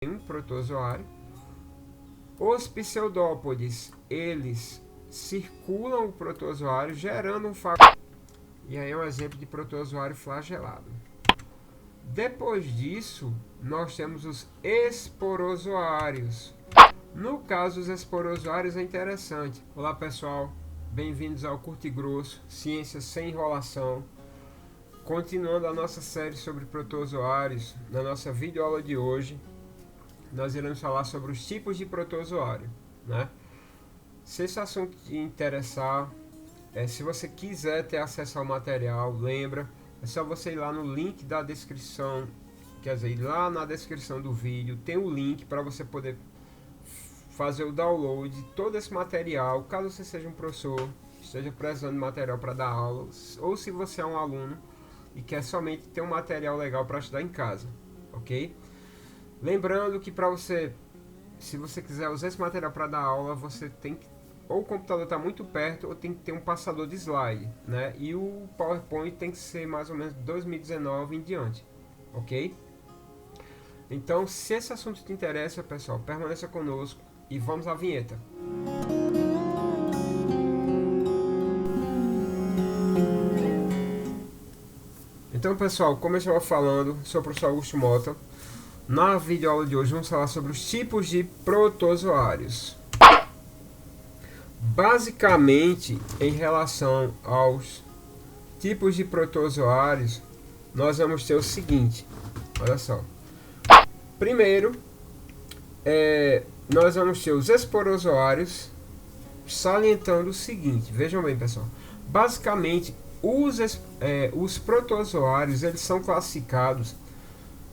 um protozoário. Os pseudópodes, eles circulam o protozoário gerando um e aí é um exemplo de protozoário flagelado. Depois disso, nós temos os esporozoários. No caso, os esporozoários é interessante. Olá pessoal, bem-vindos ao Curto e Grosso, Ciências sem Enrolação. Continuando a nossa série sobre protozoários, na nossa videoaula de hoje, nós iremos falar sobre os tipos de protozoário, né? Se esse assunto te interessar, se você quiser ter acesso ao material, lembra, é só você ir lá no link da descrição, quer dizer, lá na descrição do vídeo tem o link para você poder fazer o download de todo esse material, caso você seja um professor, esteja precisando de material para dar aula, ou se você é um aluno e quer somente ter um material legal para estudar em casa, ok? Lembrando que para você, se você quiser usar esse material para dar aula, você tem que, ou o computador está muito perto, ou tem que ter um passador de slide, né? E o PowerPoint tem que ser mais ou menos 2019 em diante, ok? Então, se esse assunto te interessa, pessoal, permaneça conosco e vamos à vinheta. Então, pessoal, como eu estava falando, sou o professor Augusto Mota. Na videoaula de hoje vamos falar sobre os tipos de protozoários. Basicamente, em relação aos tipos de protozoários, nós vamos ter o seguinte, olha só. Primeiro, nós vamos ter os esporozoários, salientando o seguinte, vejam bem pessoal, basicamente os protozoários eles são classificados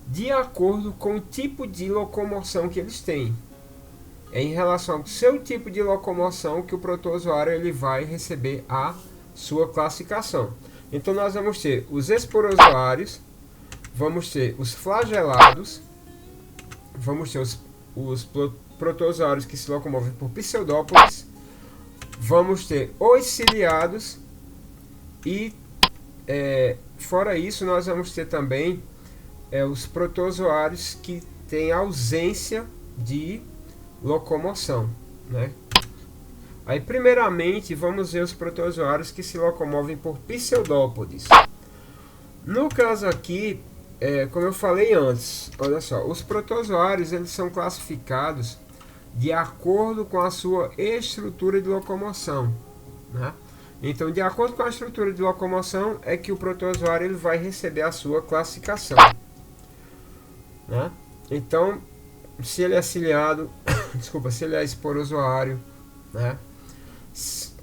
de acordo com o tipo de locomoção que eles têm. É em relação ao seu tipo de locomoção que o protozoário ele vai receber a sua classificação. Então nós vamos ter os esporozoários, vamos ter os flagelados, vamos ter os protozoários que se locomovem por pseudópodes, vamos ter os ciliados e fora isso nós vamos ter também os protozoários que têm ausência de locomoção, né? Aí primeiramente vamos ver os protozoários que se locomovem por pseudópodes. No caso aqui, como eu falei antes, olha só, os protozoários eles são classificados de acordo com a sua estrutura de locomoção, né? Então, de acordo com a estrutura de locomoção é que o protozoário ele vai receber a sua classificação, né? Então, se ele é ciliado, desculpa, se ele é esporozoário, né?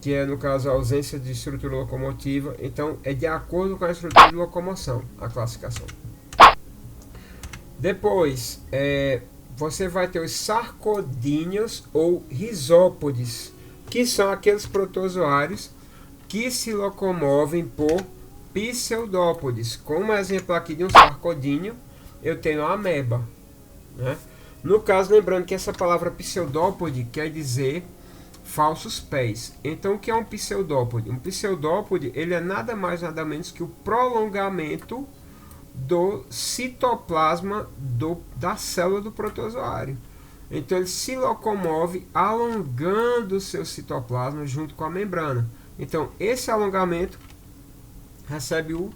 Que é no caso a ausência de estrutura locomotiva, então é de acordo com a estrutura de locomoção a classificação. Depois, você vai ter os sarcodíneos ou risópodes, que são aqueles protozoários que se locomovem por pseudópodes. Como exemplo aqui de um sarcodíneo, eu tenho a ameba, né? No caso, lembrando que essa palavra pseudópode quer dizer falsos pés. Então, o que é um pseudópode? Um pseudópode ele é nada mais nada menos que o prolongamento do citoplasma da célula do protozoário. Então, ele se locomove alongando o seu citoplasma junto com a membrana. Então, esse alongamento recebe o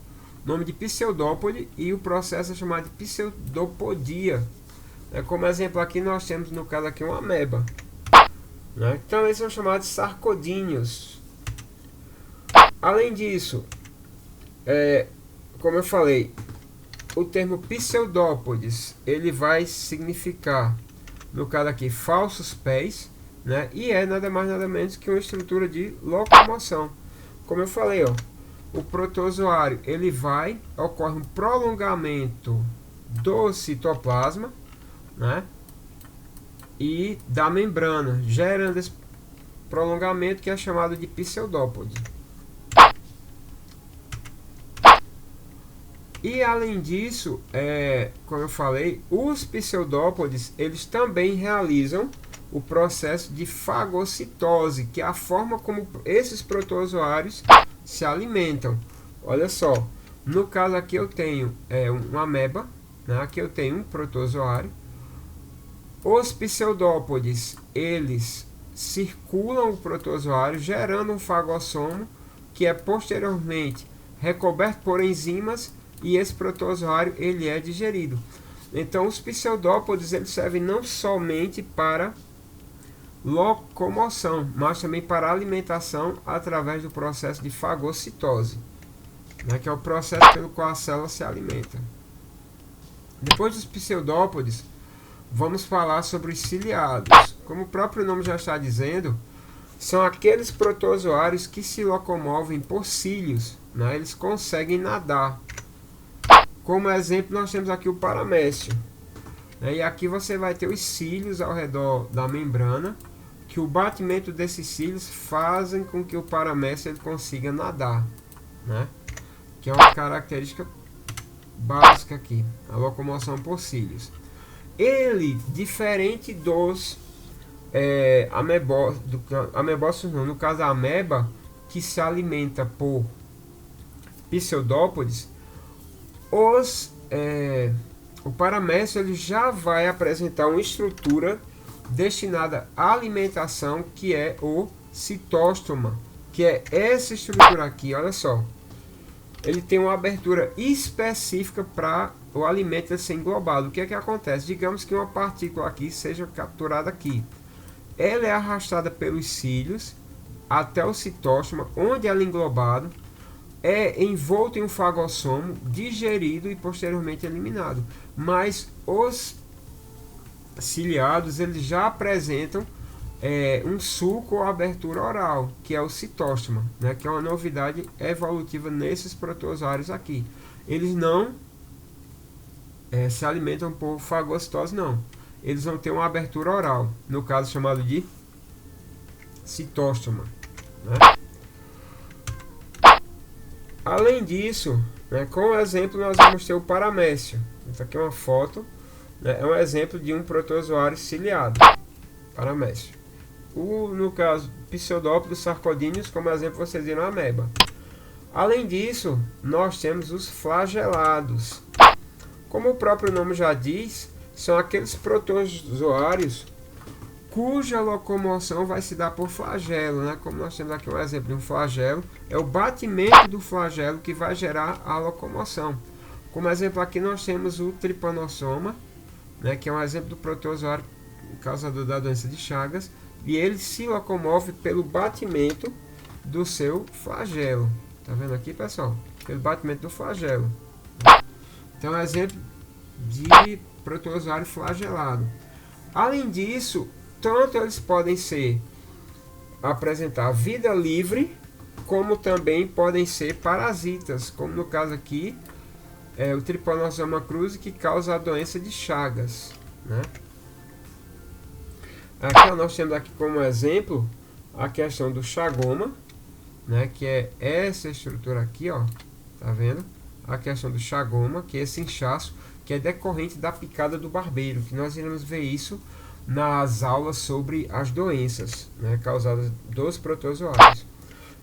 nome de pseudópode e o processo é chamado de pseudopodia. Como exemplo aqui nós temos no caso aqui uma ameba, né? Então eles são chamados de sarcodíneos. Além disso, como eu falei, o termo pseudópodes ele vai significar, no caso aqui, falsos pés, né? E é nada mais nada menos que uma estrutura de locomoção. Como eu falei, ó, o protozoário ele ocorre um prolongamento do citoplasma, né? E da membrana, gerando esse prolongamento que é chamado de pseudópode. E além disso, como eu falei, os pseudópodes eles também realizam o processo de fagocitose, que é a forma como esses protozoários se alimentam. Olha só, no caso aqui eu tenho uma ameba, né? Aqui eu tenho um protozoário. Os pseudópodes, eles circulam o protozoário, gerando um fagossomo, que é posteriormente recoberto por enzimas, e esse protozoário ele é digerido. Então, os pseudópodes eles servem não somente para locomoção, mas também para alimentação através do processo de fagocitose, né, que é o processo pelo qual a célula se alimenta. Depois dos pseudópodes, vamos falar sobre os ciliados. Como o próprio nome já está dizendo, são aqueles protozoários que se locomovem por cílios, né? Eles conseguem nadar. Como exemplo, nós temos aqui o paramécio, né? E aqui você vai ter os cílios ao redor da membrana, que o batimento desses cílios fazem com que o paramécio ele consiga nadar, né? Que é uma característica básica aqui, a locomoção por cílios. Ele, diferente dos amebócitos, não, no caso a ameba, que se alimenta por pseudópodes, o paramécio ele já vai apresentar uma estrutura destinada à alimentação, que é o citóstoma, que é essa estrutura aqui, olha só. Ele tem uma abertura específica para o alimento ser englobado. O que é que acontece? Digamos que uma partícula aqui seja capturada aqui. Ela é arrastada pelos cílios até o citóstoma, onde ela é englobado, é envolto em um fagossomo, digerido e posteriormente eliminado. Mas os ciliados eles já apresentam um sulco ou abertura oral, que é o citóstoma, né, que é uma novidade evolutiva nesses protozoários aqui. Eles não se alimentam por fagocitose, não. Eles vão ter uma abertura oral, no caso chamado de citóstoma, né? Além disso, né, como exemplo, nós vamos ter o paramécio. Isso aqui é uma foto, né, é um exemplo de um protozoário ciliado, paramécio. No caso, pseudópodos sarcodíneos, como exemplo, vocês viram a ameba. Além disso, nós temos os flagelados. Como o próprio nome já diz, são aqueles protozoários cuja locomoção vai se dar por flagelo, né? Como nós temos aqui um exemplo de um flagelo, é o batimento do flagelo que vai gerar a locomoção. Como exemplo aqui nós temos o tripanossoma, né? Que é um exemplo do protozoário causador da doença de Chagas, e ele se locomove pelo batimento do seu flagelo. Tá vendo aqui, pessoal? Pelo batimento do flagelo. Então, é um exemplo de protozoário flagelado. Além disso, tanto eles podem apresentar vida livre, como também podem ser parasitas, como no caso aqui, o Trypanosoma cruzi, que causa a doença de Chagas, né? Aqui nós temos aqui como exemplo a questão do chagoma, né, que é essa estrutura aqui, ó, tá vendo? A questão do chagoma, que é esse inchaço que é decorrente da picada do barbeiro, que nós iremos ver isso nas aulas sobre as doenças, né, causadas dos protozoários.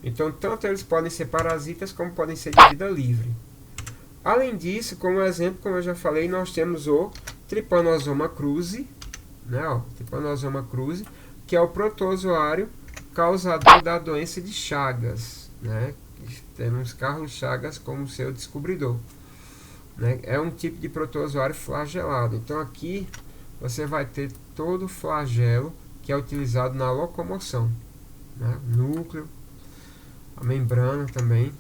Então, tanto eles podem ser parasitas como podem ser de vida livre. Além disso, como exemplo, como eu já falei, nós temos o Trypanosoma cruzi, né, ó, Trypanosoma cruzi, que é o protozoário causador da doença de Chagas, né? Temos Carlos Chagas como seu descobridor, né? É um tipo de protozoário flagelado. Então aqui você vai ter todo o flagelo que é utilizado na locomoção, né? Núcleo, a membrana também.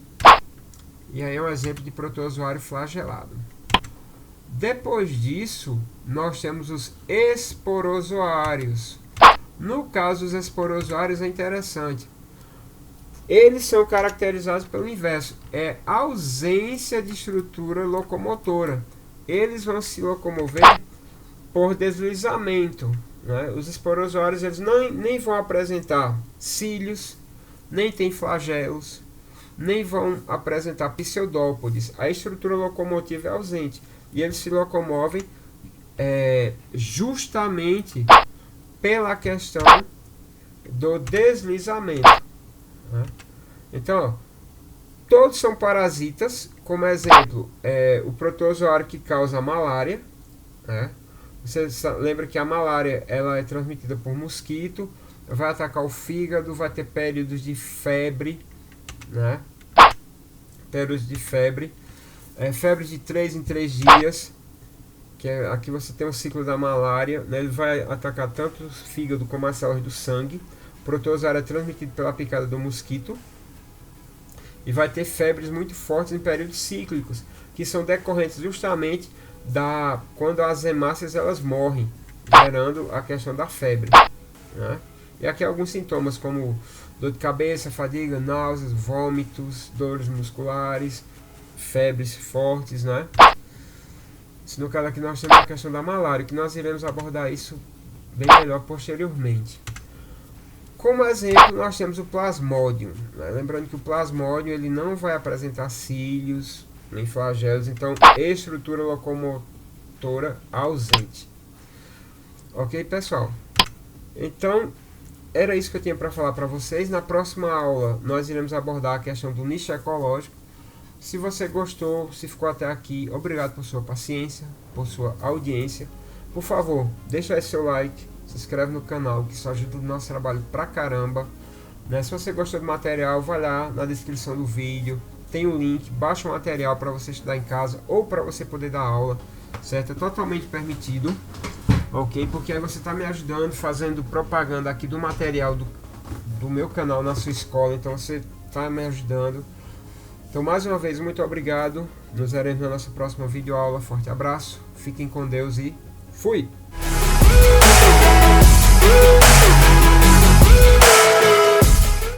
E aí é um exemplo de protozoário flagelado. Depois disso, nós temos os esporozoários. No caso dos esporozoários é interessante. Eles são caracterizados pelo inverso, é ausência de estrutura locomotora. Eles vão se locomover por deslizamento, né? Os esporozoários eles nem vão apresentar cílios, nem tem flagelos, nem vão apresentar pseudópodes. A estrutura locomotiva é ausente e eles se locomovem justamente pela questão do deslizamento, né? Então, ó, todos são parasitas, como exemplo, o protozoário que causa malária, né? Você lembra que a malária ela é transmitida por mosquito, vai atacar o fígado, vai ter períodos de febre, né? Períodos de febre, febre de 3 em 3 dias, que aqui você tem o ciclo da malária, né? Ele vai atacar tanto o fígado como as células do sangue. O protozoário é transmitido pela picada do mosquito. E vai ter febres muito fortes em períodos cíclicos, que são decorrentes justamente quando as hemácias elas morrem, gerando a questão da febre, né? E aqui alguns sintomas como dor de cabeça, fadiga, náuseas, vômitos, dores musculares, febres fortes, né? No caso aqui nós temos a questão da malária, que nós iremos abordar isso bem melhor posteriormente. Como exemplo, nós temos o plasmodium, né? Lembrando que o plasmodium ele não vai apresentar cílios nem flagelos, então estrutura locomotora ausente. Ok, pessoal? Então, era isso que eu tinha para falar para vocês. Na próxima aula, nós iremos abordar a questão do nicho ecológico. Se você gostou, se ficou até aqui, obrigado por sua paciência, por sua audiência. Por favor, deixa aí seu like. Se inscreve no canal, que isso ajuda o nosso trabalho pra caramba, né? Se você gostou do material, vai lá na descrição do vídeo, tem o link, baixa o material para você estudar em casa ou para você poder dar aula, certo? É totalmente permitido, ok? Porque aí você está me ajudando, fazendo propaganda aqui do material do meu canal na sua escola, então você está me ajudando. Então, mais uma vez, muito obrigado, nos veremos na nossa próxima videoaula, forte abraço, fiquem com Deus e fui!